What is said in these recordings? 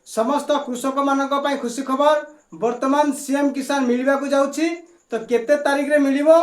समस्त कृषक मानक पई खुशी खबर वर्तमान सीएम किसान मिलवा को जाउछि तो केते तारीख रे मिलिबो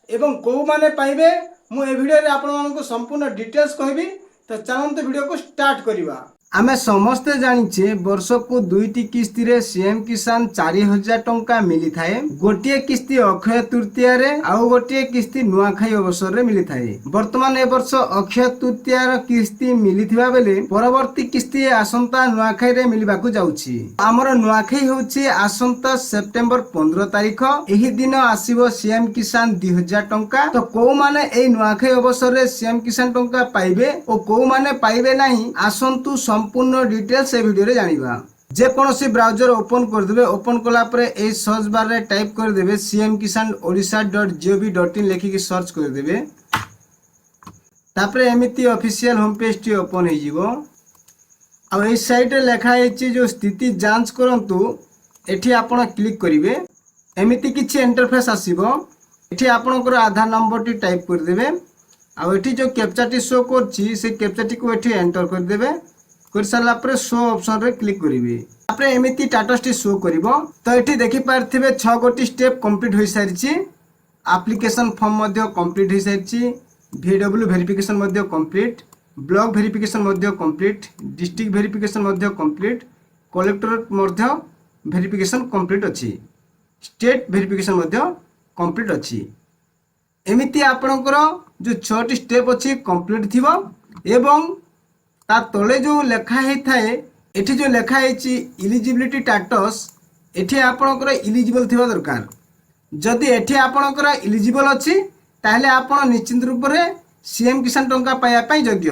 एवं को माने पाइबे मु ए वीडियो रे आपण मानक संपूर्ण डिटेल्स कहबी। तो चलंतु वीडियो को स्टार्ट करिवा। आमे समस्ते जानिछे वर्ष को दुईटी किस्ती रे सीएम किसान 4000 टंका मिली थाए। गोटिए किस्ती अक्षय तृतीया रे आउ गोटिए किस्ती नुआखाई अवसर रे मिली थाए। वर्तमान ए वर्ष अक्षय तृतीया रो किस्ती मिलिथिबा बेले परवर्ती किस्ती आसंता नुआखाई रे मिलिबा को जाउछि। हमर नुआखाई होछि आसंता सेप्टेम्बर 15 तारिख। एही दिन आसीबो सीएम किसान 2000 टंका। तो को माने ए नुआखाई अवसर रे सीएम किसान टंका पाइबे ओ को माने पाइबे नाही आसंतु संपूर्ण डिटेल्स ए वीडियो रे जानिबा। जे कोनोसी ब्राउजर ओपन कर देबे। ओपन कला परे ए सर्च बार रे टाइप कर देबे cmkisan.odisha.gov.in लिखि के सर्च कर देबे। तापरे एमिति ऑफिशियल होम पेज टी ओपन हे जिवो। आ ए साइट रे लिखा हेछि जो स्थिति जांच करंतु एठी आपण क्लिक करिवे। एमिति किछि इंटरफेस आसीबो। एठी आपनकर आधार नंबर टी टाइप कर देबे। आ एठी जो कैप्चा टी शो करछि से कैप्चा टी को एठी एंटर कर देबे। कर साला पर शो ऑप्शन रे क्लिक करिवे। आपरे एमिति स्टेटस टी शो करिवो। तो एठी देखि पारथिबे 6 गोटी स्टेप कंप्लीट होई सारिछि। एप्लीकेशन फॉर्म मध्ये कंप्लीट होई सारिछि। VW वेरिफिकेशन मध्ये कंप्लीट, ब्लॉक वेरिफिकेशन मध्ये कंप्लीट, डिस्ट्रिक्ट वेरिफिकेशन मध्ये कंप्लीट, कलेक्टर मध्ये वेरिफिकेशन कंप्लीट अछि, स्टेट वेरिफिकेशन मध्ये कंप्लीट अछि। एमिति आपनकर जो 6टी स्टेप अछि कंप्लीट थिबो एवं ता तले जो लेखा हे थाए एठी जो लेखा हेछि इलिजिबिलिटी स्टेटस एठी आपनकर इलिजिबल थिबा दरकार। जदि एठी आपनकर इलिजिबल अछि ताहले आपण निश्चित रूप रे सीएम किसान टंका पाया पई योग्य।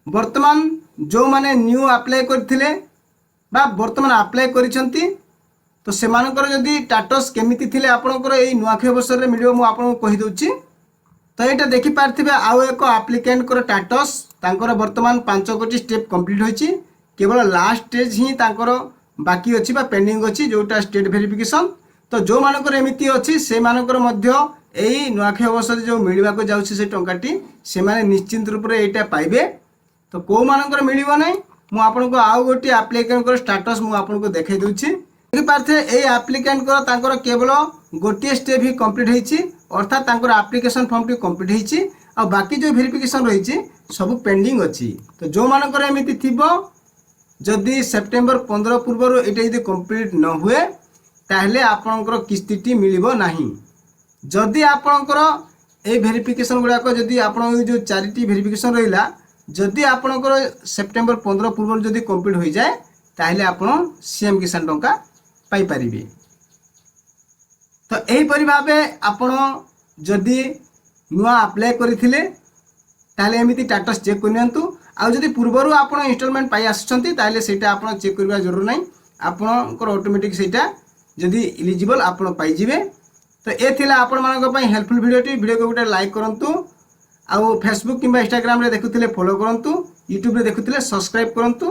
वर्तमान जो माने न्यू अप्लाई करथिले बा वर्तमान अप्लाई करिसंती तो सेमानकर जदि स्टेटस केमिति थिले आपनकर एई नुआखाई अवसर रे मिलियो मु आपन कहि दोछि। तो एटा देखि पारथिबे आउ एको एप्लिकेंट कर स्टेटस तांकर वर्तमान 5 गोटी स्टेप कंप्लीट होइछि। केवल लास्ट स्टेज ही तांकर बाकी अछि बा पेंडिंग अछि जोटा स्टेट वेरिफिकेशन। तो जो मानकर एमिति अछि से मानकर मध्य एई नुआखाई अवसर जो मिलिबा को जाउछि से टंकाटी से माने निश्चित रूप रे एटा पाइबे। तो को मानकर मिलिबो नै मु आपनको आउ गोटी एप्लिकेंट कर स्टेटस मु आपनको देखाइ दोछि। देखि पारथे एई एप्लिकेंट कर तांकर केवल गोटी स्टेप ही कंप्लीट हेछि अर्थात तांकर एप्लिकेशन फॉर्म टी कंप्लीट हेछि आ बाकी जो वेरिफिकेशन रहिछि सब पेंडिंग अछि। तो जो मानकर एमिति थिबो जदि सेप्टेम्बर 15 पूर्व एटा यदि कंप्लीट न हुए ताहले आपनकर किस्तीटी मिलिबो नाही। जदि आपनकर ए वेरिफिकेशन गुडा को जदि आपन जो 4टी वेरिफिकेशन रहिला जदि आपनकर सेप्टेम्बर 15 पूर्व जदि कंप्लीट होई जाय ताहले आपन सीएम किसान टंका पाई परिबे। तो एही परि भाबे आपण जदि नुआ अप्लाई करिथिले ताले एमिति स्टेटस चेक करनियंतु। आ जदि पूर्वरु आपण इंस्टॉलमेंट पाई आछंती ताले सेटा आपण चेक करबा जरूर नै। आपणकर ऑटोमेटिक सेटा जदि एलिजिबल आपण पाई जिवे। तो ए थिला आपण मानक पई हेल्पफुल वीडियो को गोटे लाइक करंतु। आ फेसबुक किंबा इंस्टाग्राम रे देखुथिले फॉलो करंतु। यूट्यूब रे देखुथिले सब्सक्राइब करंतु।